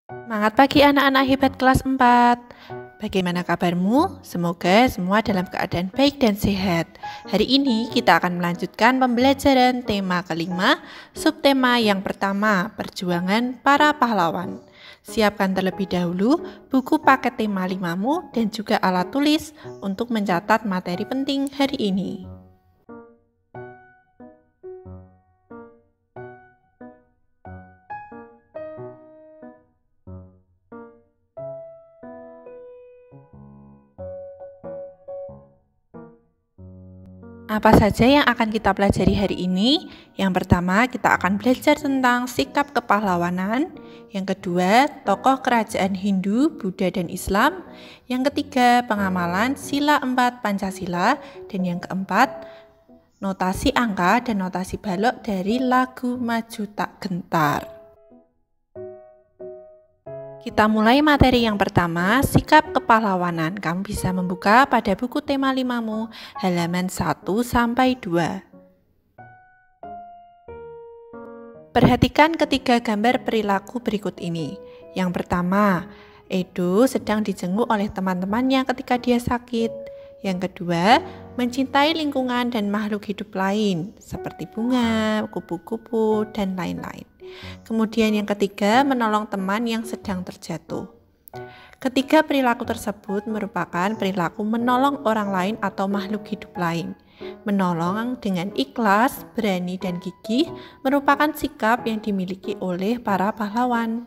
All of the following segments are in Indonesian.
Semangat pagi anak-anak hebat kelas 4. Bagaimana kabarmu? Semoga semua dalam keadaan baik dan sehat. Hari ini kita akan melanjutkan pembelajaran tema kelima, subtema yang pertama, perjuangan para pahlawan. Siapkan terlebih dahulu buku paket tema 5-mu dan juga alat tulis untuk mencatat materi penting hari ini. Apa saja yang akan kita pelajari hari ini? Yang pertama, kita akan belajar tentang sikap kepahlawanan. Yang kedua, tokoh kerajaan Hindu, Buddha, dan Islam. Yang ketiga, pengamalan sila 4 Pancasila. Dan yang keempat, notasi angka dan notasi balok dari lagu Maju Tak Gentar. Kita mulai materi yang pertama, sikap kepahlawanan. Kamu bisa membuka pada buku tema 5-mu, halaman 1-2. Perhatikan ketiga gambar perilaku berikut ini. Yang pertama, Edo sedang dijenguk oleh teman-temannya ketika dia sakit. Yang kedua, mencintai lingkungan dan makhluk hidup lain, seperti bunga, kupu-kupu, dan lain-lain. Kemudian yang ketiga, menolong teman yang sedang terjatuh. Ketiga perilaku tersebut merupakan perilaku menolong orang lain atau makhluk hidup lain. Menolong dengan ikhlas, berani, dan gigih merupakan sikap yang dimiliki oleh para pahlawan.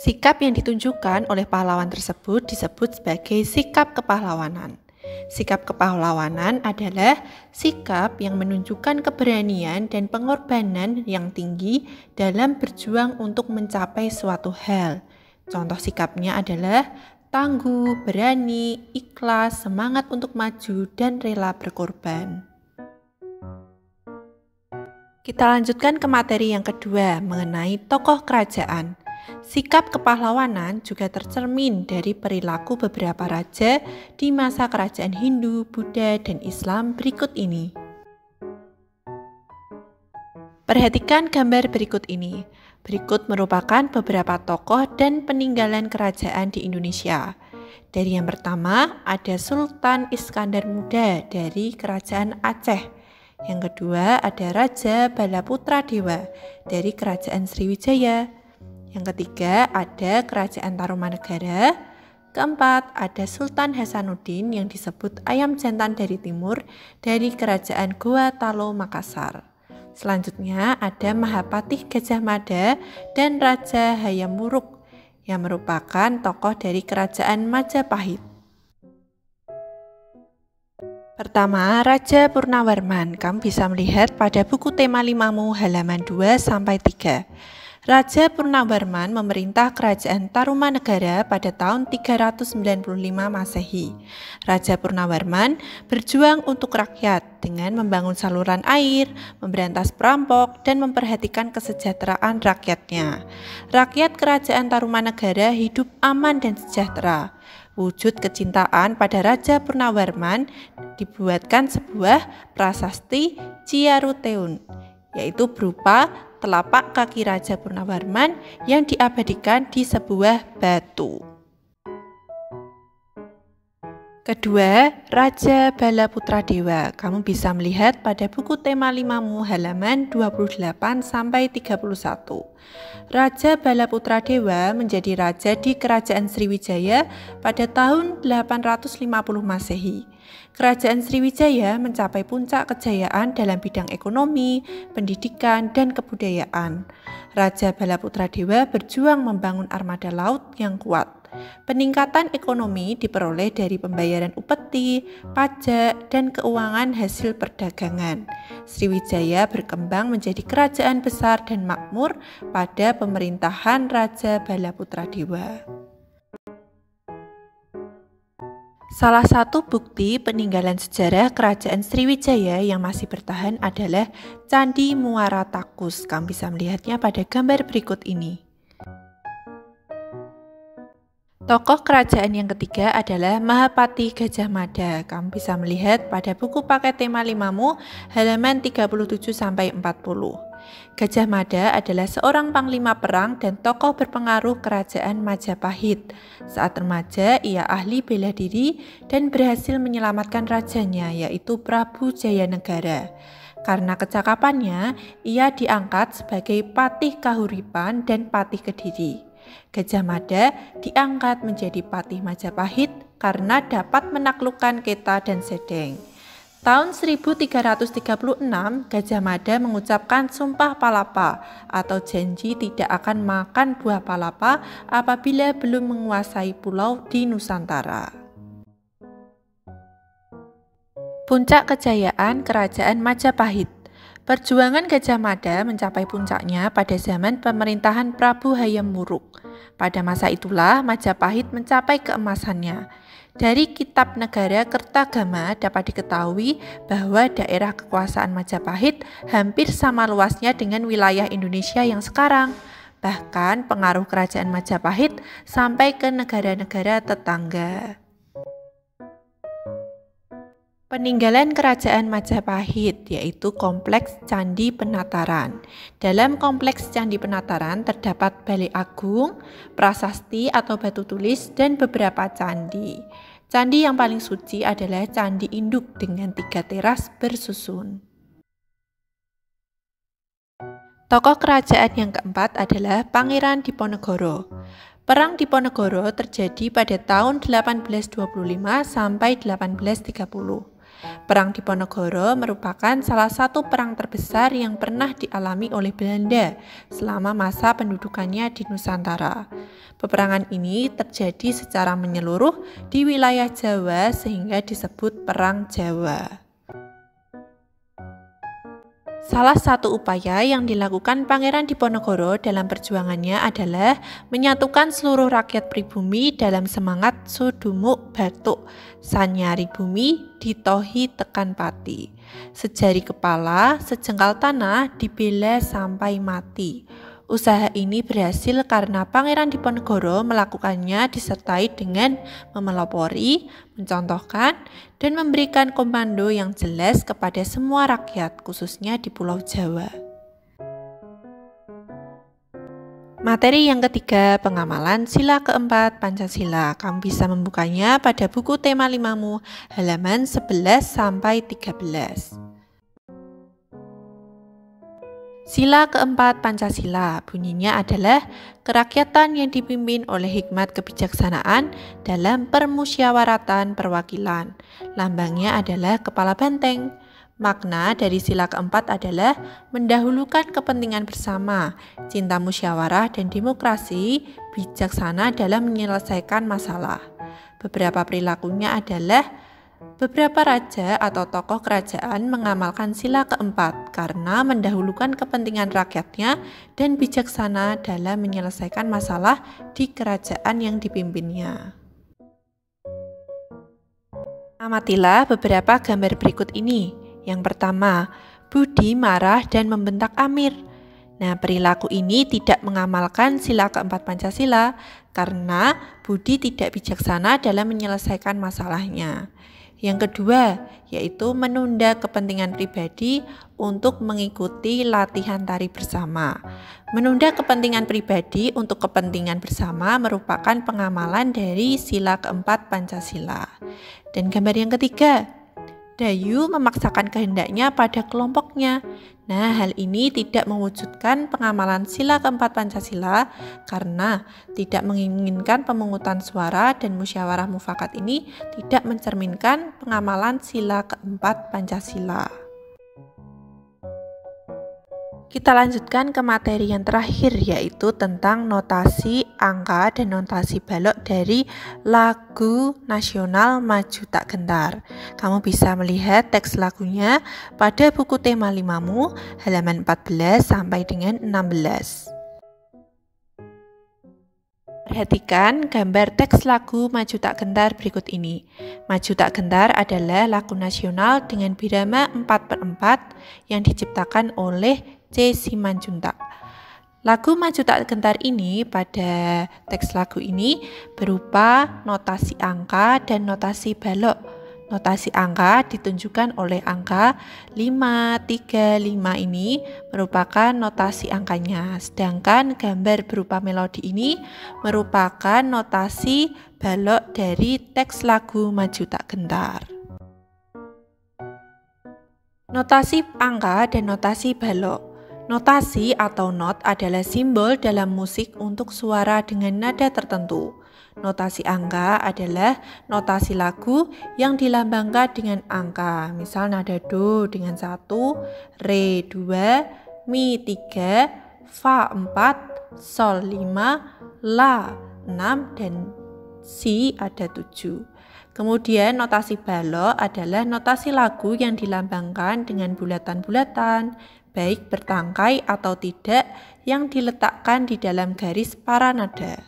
Sikap yang ditunjukkan oleh pahlawan tersebut disebut sebagai sikap kepahlawanan. Sikap kepahlawanan adalah sikap yang menunjukkan keberanian dan pengorbanan yang tinggi dalam berjuang untuk mencapai suatu hal. Contoh sikapnya adalah tangguh, berani, ikhlas, semangat untuk maju, dan rela berkorban. Kita lanjutkan ke materi yang kedua mengenai tokoh kerajaan. Sikap kepahlawanan juga tercermin dari perilaku beberapa raja di masa kerajaan Hindu, Buddha, dan Islam berikut ini. Perhatikan gambar berikut ini. Berikut merupakan beberapa tokoh dan peninggalan kerajaan di Indonesia. Dari yang pertama, ada Sultan Iskandar Muda dari Kerajaan Aceh. Yang kedua, ada Raja Balaputra Dewa dari Kerajaan Sriwijaya. Yang ketiga, ada Kerajaan Tarumanegara. Keempat, ada Sultan Hasanuddin yang disebut Ayam Jantan dari Timur dari Kerajaan Goa Talo, Makassar. Selanjutnya, ada Mahapatih Gajah Mada dan Raja Hayam Wuruk yang merupakan tokoh dari Kerajaan Majapahit. Pertama, Raja Purnawarman. Kamu bisa melihat pada buku tema 5-mu halaman 2-3. Raja Purnawarman memerintah Kerajaan Tarumanegara pada tahun 395 Masehi. Raja Purnawarman berjuang untuk rakyat dengan membangun saluran air, memberantas perampok, dan memperhatikan kesejahteraan rakyatnya. Rakyat Kerajaan Tarumanegara hidup aman dan sejahtera. Wujud kecintaan pada Raja Purnawarman dibuatkan sebuah prasasti Ciaruteun, yaitu berupa telapak kaki Raja Purnawarman yang diabadikan di sebuah batu. Kedua, Raja Balaputra Dewa. Kamu bisa melihat pada buku tema 5-mu halaman 28-31. Raja Balaputra Dewa menjadi raja di Kerajaan Sriwijaya pada tahun 850 Masehi. Kerajaan Sriwijaya mencapai puncak kejayaan dalam bidang ekonomi, pendidikan, dan kebudayaan. Raja Balaputra Dewa berjuang membangun armada laut yang kuat. Peningkatan ekonomi diperoleh dari pembayaran upeti, pajak, dan keuangan hasil perdagangan. Sriwijaya berkembang menjadi kerajaan besar dan makmur pada pemerintahan Raja Balaputra Dewa. Salah satu bukti peninggalan sejarah Kerajaan Sriwijaya yang masih bertahan adalah Candi Muara Takus. Kamu bisa melihatnya pada gambar berikut ini. Tokoh kerajaan yang ketiga adalah Mahapatih Gajah Mada. Kamu bisa melihat pada buku paket tema 5-mu halaman 37-40. Gajah Mada adalah seorang panglima perang dan tokoh berpengaruh kerajaan Majapahit. Saat remaja, ia ahli bela diri dan berhasil menyelamatkan rajanya, yaitu Prabu Jayanegara. Karena kecakapannya, ia diangkat sebagai Patih Kahuripan dan Patih Kediri. Gajah Mada diangkat menjadi Patih Majapahit karena dapat menaklukkan Keta dan Sedeng. Tahun 1336, Gajah Mada mengucapkan Sumpah Palapa atau janji tidak akan makan buah palapa apabila belum menguasai pulau di Nusantara. Puncak kejayaan Kerajaan Majapahit. Perjuangan Gajah Mada mencapai puncaknya pada zaman pemerintahan Prabu Hayam Wuruk. Pada masa itulah Majapahit mencapai keemasannya. Dari Kitab Negara Kertagama dapat diketahui bahwa daerah kekuasaan Majapahit hampir sama luasnya dengan wilayah Indonesia yang sekarang. Bahkan pengaruh kerajaan Majapahit sampai ke negara-negara tetangga. Peninggalan Kerajaan Majapahit yaitu Kompleks Candi Penataran. Dalam Kompleks Candi Penataran terdapat Balai Agung, prasasti atau batu tulis, dan beberapa candi. Candi yang paling suci adalah Candi Induk dengan 3 teras bersusun. Tokoh kerajaan yang keempat adalah Pangeran Diponegoro. Perang Diponegoro terjadi pada tahun 1825 sampai 1830. Perang Diponegoro merupakan salah satu perang terbesar yang pernah dialami oleh Belanda selama masa pendudukannya di Nusantara. Peperangan ini terjadi secara menyeluruh di wilayah Jawa sehingga disebut Perang Jawa. Salah satu upaya yang dilakukan Pangeran Diponegoro dalam perjuangannya adalah menyatukan seluruh rakyat pribumi dalam semangat Sudumuk Batuk, Sanyari Bumi, Ditohi Tekan Pati. Sejari kepala, sejengkal tanah, dibela sampai mati. Usaha ini berhasil karena Pangeran Diponegoro melakukannya disertai dengan memelopori, mencontohkan, dan memberikan komando yang jelas kepada semua rakyat, khususnya di Pulau Jawa. Materi yang ketiga, pengamalan sila keempat Pancasila. Kamu bisa membukanya pada buku tema 5mu halaman 11 sampai 13. Sila keempat Pancasila bunyinya adalah kerakyatan yang dipimpin oleh hikmat kebijaksanaan dalam permusyawaratan perwakilan. Lambangnya adalah kepala banteng. Makna dari sila keempat adalah mendahulukan kepentingan bersama, cinta musyawarah dan demokrasi, bijaksana dalam menyelesaikan masalah. Beberapa perilakunya adalah beberapa raja atau tokoh kerajaan mengamalkan sila keempat karena mendahulukan kepentingan rakyatnya dan bijaksana dalam menyelesaikan masalah di kerajaan yang dipimpinnya. Amatilah beberapa gambar berikut ini. Yang pertama, Budi marah dan membentak Amir. Nah, perilaku ini tidak mengamalkan sila keempat Pancasila karena Budi tidak bijaksana dalam menyelesaikan masalahnya. Yang kedua, yaitu menunda kepentingan pribadi untuk mengikuti latihan tari bersama. Menunda kepentingan pribadi untuk kepentingan bersama merupakan pengamalan dari sila keempat Pancasila. Dan gambar yang ketiga, Dayu memaksakan kehendaknya pada kelompoknya. Nah, hal ini tidak mewujudkan pengamalan sila keempat Pancasila karena tidak menginginkan pemungutan suara dan musyawarah mufakat ini tidak mencerminkan pengamalan sila keempat Pancasila. Kita lanjutkan ke materi yang terakhir yaitu tentang notasi angka dan notasi balok dari lagu nasional Maju Tak Gentar. Kamu bisa melihat teks lagunya pada buku tema 5mu halaman 14 sampai dengan 16. Perhatikan gambar teks lagu Maju Tak Gentar berikut ini. Maju Tak Gentar adalah lagu nasional dengan birama 4/4 yang diciptakan oleh C. Simanjuntak. Lagu Maju Tak Gentar ini pada teks lagu ini berupa notasi angka dan notasi balok. Notasi angka ditunjukkan oleh angka 5, 3, 5 ini merupakan notasi angkanya. Sedangkan gambar berupa melodi ini merupakan notasi balok dari teks lagu Maju Tak Gentar. Notasi angka dan notasi balok. Notasi atau not adalah simbol dalam musik untuk suara dengan nada tertentu. Notasi angka adalah notasi lagu yang dilambangkan dengan angka. Misal nada do dengan 1, re 2, mi 3, fa 4, sol 5, la 6, dan si ada 7. Kemudian notasi balok adalah notasi lagu yang dilambangkan dengan bulatan-bulatan, baik bertangkai atau tidak, yang diletakkan di dalam garis paranada.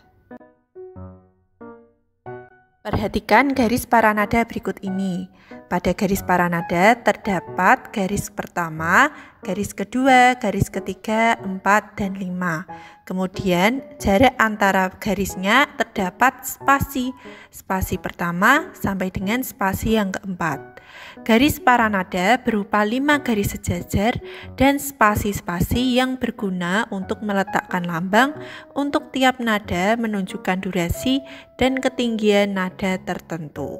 Perhatikan garis paranada berikut ini. Pada garis paranada terdapat garis pertama, garis kedua, garis ketiga, 4, dan 5. Kemudian jarak antara garisnya terdapat spasi. Spasi pertama sampai dengan spasi yang keempat. Garis paranada berupa 5 garis sejajar dan spasi-spasi yang berguna untuk meletakkan lambang untuk tiap nada menunjukkan durasi dan ketinggian nada tertentu.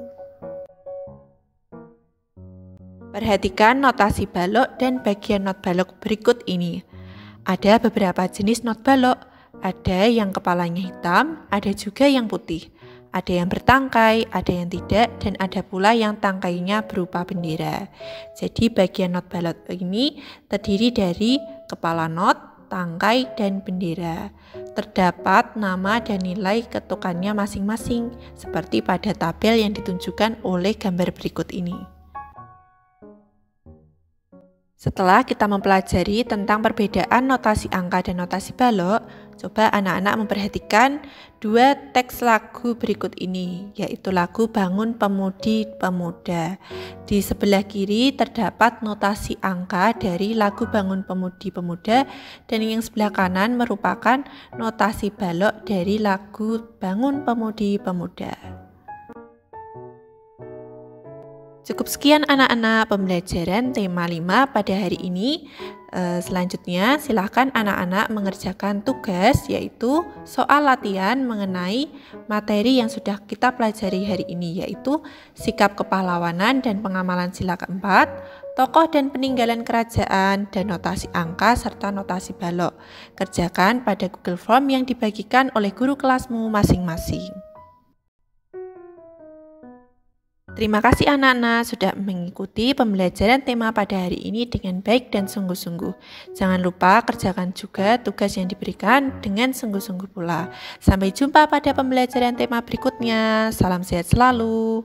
Perhatikan notasi balok dan bagian not balok berikut ini. Ada beberapa jenis not balok, ada yang kepalanya hitam, ada juga yang putih. Ada yang bertangkai, ada yang tidak, dan ada pula yang tangkainya berupa bendera. Jadi bagian not balok ini terdiri dari kepala not, tangkai, dan bendera. Terdapat nama dan nilai ketukannya masing-masing, seperti pada tabel yang ditunjukkan oleh gambar berikut ini. Setelah kita mempelajari tentang perbedaan notasi angka dan notasi balok, coba anak-anak memperhatikan 2 teks lagu berikut ini, yaitu lagu Bangun Pemudi Pemuda. Di sebelah kiri terdapat notasi angka dari lagu Bangun Pemudi Pemuda, dan yang sebelah kanan merupakan notasi balok dari lagu Bangun Pemudi Pemuda. Cukup sekian anak-anak pembelajaran tema 5 pada hari ini. Selanjutnya silahkan anak-anak mengerjakan tugas, yaitu soal latihan mengenai materi yang sudah kita pelajari hari ini, yaitu sikap kepahlawanan dan pengamalan sila keempat, tokoh dan peninggalan kerajaan, dan notasi angka serta notasi balok. Kerjakan pada Google Form yang dibagikan oleh guru kelasmu masing-masing. Terima kasih anak-anak sudah mengikuti pembelajaran tema pada hari ini dengan baik dan sungguh-sungguh. Jangan lupa kerjakan juga tugas yang diberikan dengan sungguh-sungguh pula. Sampai jumpa pada pembelajaran tema berikutnya. Salam sehat selalu.